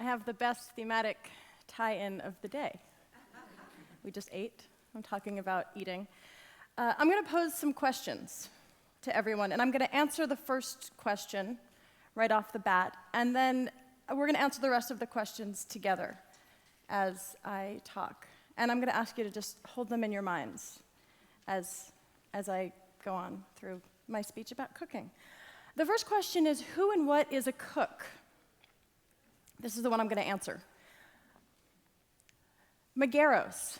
I have the best thematic tie-in of the day. We just ate. I'm talking about eating. I'm going to pose some questions to everyone, and I'm going to answer the first question right off the bat, and then we're going to answer the rest of the questions together as I talk. And I'm going to ask you to just hold them in your minds as I go on through my speech about cooking. The first question is, who and what is a cook? This is the one I'm going to answer. Megaros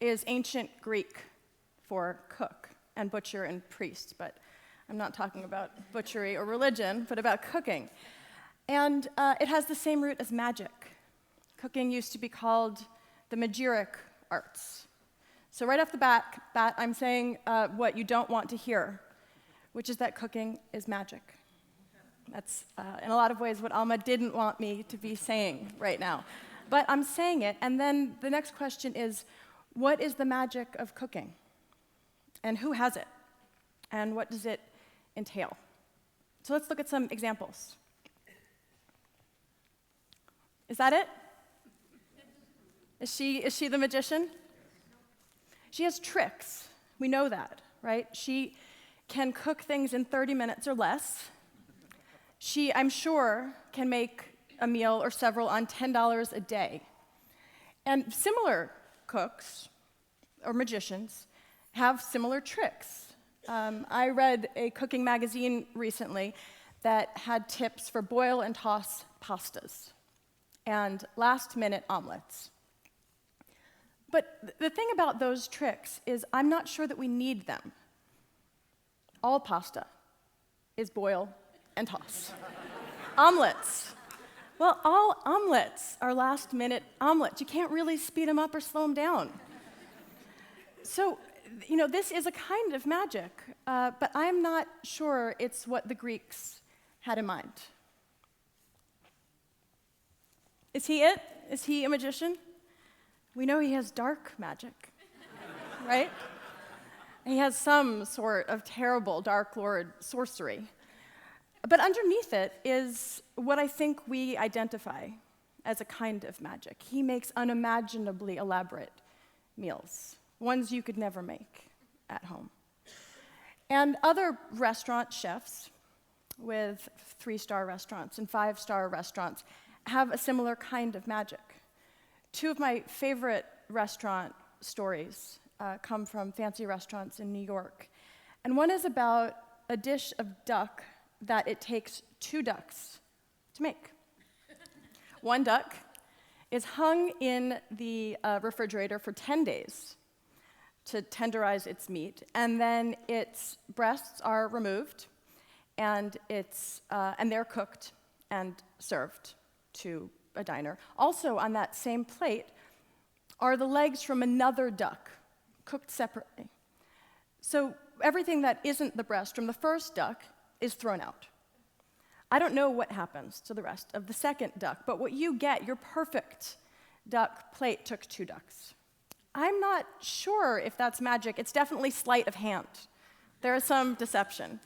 is ancient Greek for cook and butcher and priest, but I'm not talking about butchery or religion, but about cooking. And it has the same root as magic. Cooking used to be called the magiric arts. So right off the bat, I'm saying what you don't want to hear, which is that cooking is magic. That's, in a lot of ways, what Alma didn't want me to be saying right now. But I'm saying it, and then the next question is, what is the magic of cooking? And who has it? And what does it entail? So let's look at some examples. Is that it? Is she the magician? She has tricks. We know that, right? She can cook things in 30 minutes or less. She, I'm sure, can make a meal or several on $10 a day. And similar cooks, or magicians, have similar tricks. I read a cooking magazine recently that had tips for boil and toss pastas and last-minute omelets. But the thing about those tricks is I'm not sure that we need them. All pasta is boil and toss. Omelets. Well, all omelets are last-minute omelets. You can't really speed them up or slow them down. So, this is a kind of magic, but I'm not sure it's what the Greeks had in mind. Is he it? Is he a magician? We know he has dark magic, right? He has some sort of terrible Dark Lord sorcery. But underneath it is what I think we identify as a kind of magic. He makes unimaginably elaborate meals, ones you could never make at home. And other restaurant chefs with 3-star restaurants and 5-star restaurants have a similar kind of magic. Two of my favorite restaurant stories come from fancy restaurants in New York. And one is about a dish of duck that it takes 2 ducks to make. One duck is hung in the refrigerator for 10 days to tenderize its meat, and then its breasts are removed, and they're cooked and served to a diner. Also on that same plate are the legs from another duck, cooked separately. So everything that isn't the breast from the first duck is thrown out. I don't know what happens to the rest of the second duck, but what you get, your perfect duck plate, took 2 ducks. I'm not sure if that's magic. It's definitely sleight of hand. There is some deception.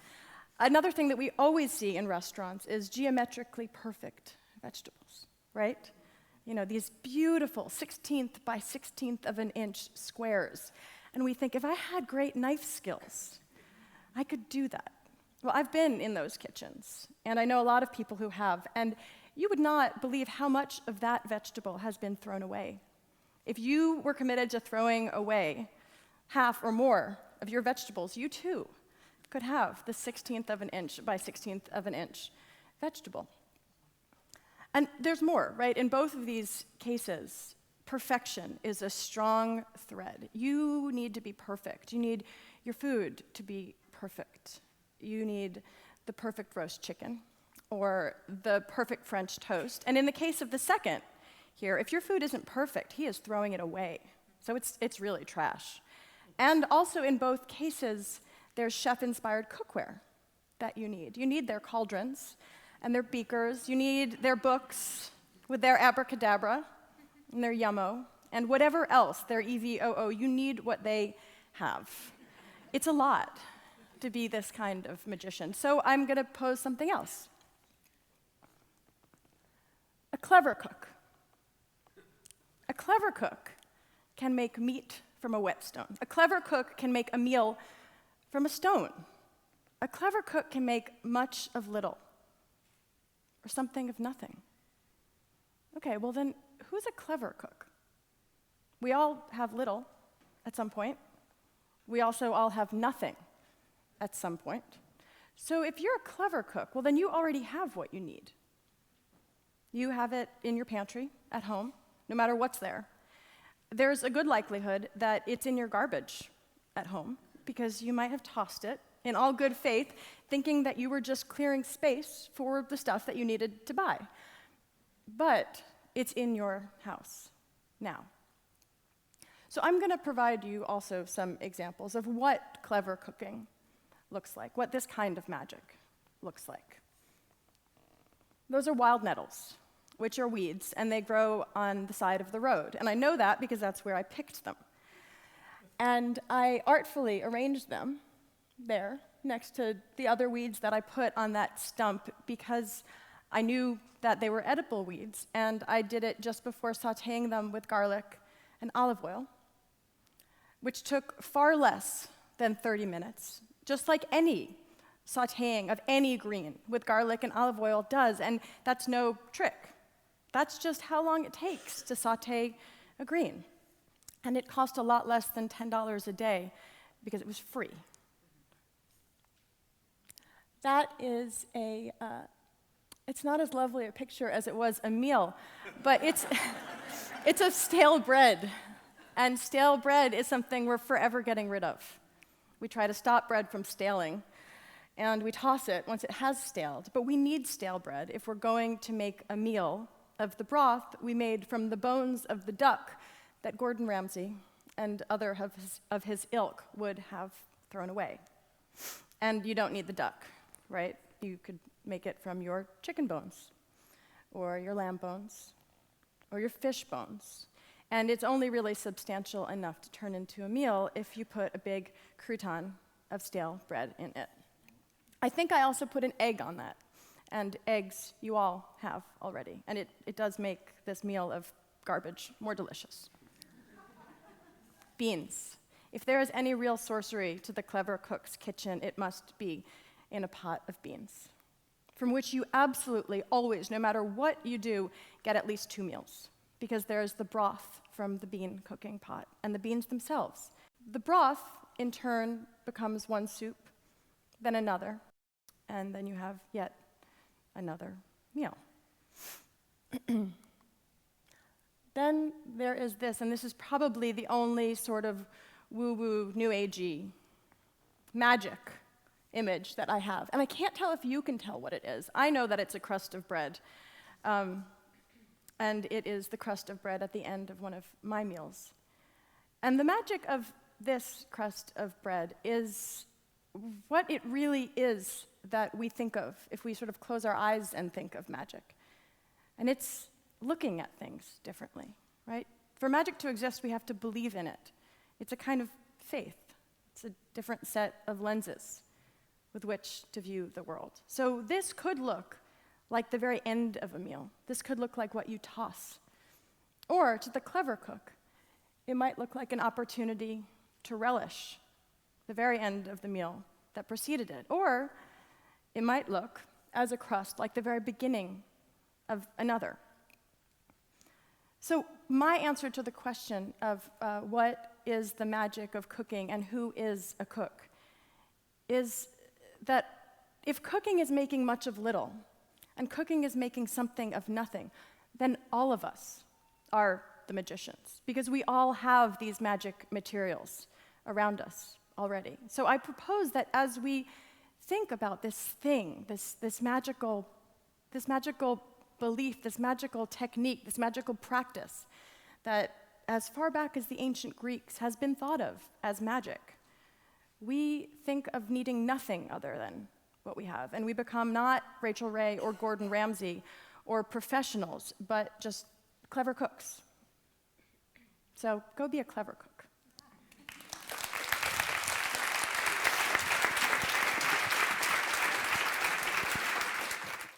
Another thing that we always see in restaurants is geometrically perfect vegetables, right? These beautiful 16th by 16th of an inch squares. And we think, if I had great knife skills, I could do that. Well, I've been in those kitchens, and I know a lot of people who have, and you would not believe how much of that vegetable has been thrown away. If you were committed to throwing away half or more of your vegetables, you too could have the 16th of an inch by 16th of an inch vegetable. And there's more, right? In both of these cases, perfection is a strong thread. You need to be perfect. You need your food to be perfect. You need the perfect roast chicken or the perfect French toast. And in the case of the second here, if your food isn't perfect, he is throwing it away. So it's really trash. And also in both cases, there's chef-inspired cookware that you need. You need their cauldrons and their beakers. You need their books with their abracadabra and their yummo and whatever else, their EVOO. You need what they have. It's a lot to be this kind of magician. So I'm going to pose something else. A clever cook. A clever cook can make meat from a whetstone. A clever cook can make a meal from a stone. A clever cook can make much of little, or something of nothing. Okay, well then, who's a clever cook? We all have little at some point. We also all have nothing at some point. So if you're a clever cook, well then you already have what you need. You have it in your pantry at home, no matter what's there. There's a good likelihood that it's in your garbage at home, because you might have tossed it in all good faith, thinking that you were just clearing space for the stuff that you needed to buy. But it's in your house now. So I'm going to provide you also some examples of what clever cooking looks like, what this kind of magic looks like. Those are wild nettles, which are weeds, and they grow on the side of the road. And I know that because that's where I picked them. And I artfully arranged them there next to the other weeds that I put on that stump because I knew that they were edible weeds, and I did it just before sautéing them with garlic and olive oil, which took far less than 30 minutes, just like any sautéing of any green with garlic and olive oil does, and that's no trick. That's just how long it takes to sauté a green. And it cost a lot less than $10 a day because it was free. That is it's not as lovely a picture as it was a meal, but it's of stale bread. And stale bread is something we're forever getting rid of. We try to stop bread from staling, and we toss it once it has staled. But we need stale bread if we're going to make a meal of the broth we made from the bones of the duck that Gordon Ramsay and other of his ilk would have thrown away. And you don't need the duck, right? You could make it from your chicken bones, or your lamb bones, or your fish bones. And it's only really substantial enough to turn into a meal if you put a big crouton of stale bread in it. I think I also put an egg on that, and eggs you all have already, and it does make this meal of garbage more delicious. Beans. If there is any real sorcery to the clever cook's kitchen, it must be in a pot of beans, from which you absolutely always, no matter what you do, get at least 2 meals, because there's the broth from the bean cooking pot and the beans themselves. The broth, in turn, becomes one soup, then another, and then you have yet another meal. Then there is this, and this is probably the only sort of woo-woo, new agey magic image that I have. And I can't tell if you can tell what it is. I know that it's a crust of bread. And it is the crust of bread at the end of one of my meals. And the magic of this crust of bread is what it really is that we think of if we sort of close our eyes and think of magic. And it's looking at things differently, right? For magic to exist, we have to believe in it. It's a kind of faith. It's a different set of lenses with which to view the world. So this could look like the very end of a meal. This could look like what you toss. Or, to the clever cook, it might look like an opportunity to relish the very end of the meal that preceded it. Or it might look, as a crust, like the very beginning of another. So my answer to the question of what is the magic of cooking and who is a cook is that if cooking is making much of little, and cooking is making something of nothing, then all of us are the magicians, because we all have these magic materials around us already. So I propose that as we think about this thing, this magical belief, this magical technique, this magical practice that as far back as the ancient Greeks has been thought of as magic, we think of needing nothing other than what we have, and we become not Rachel Ray or Gordon Ramsay or professionals, but just clever cooks. So go be a clever cook.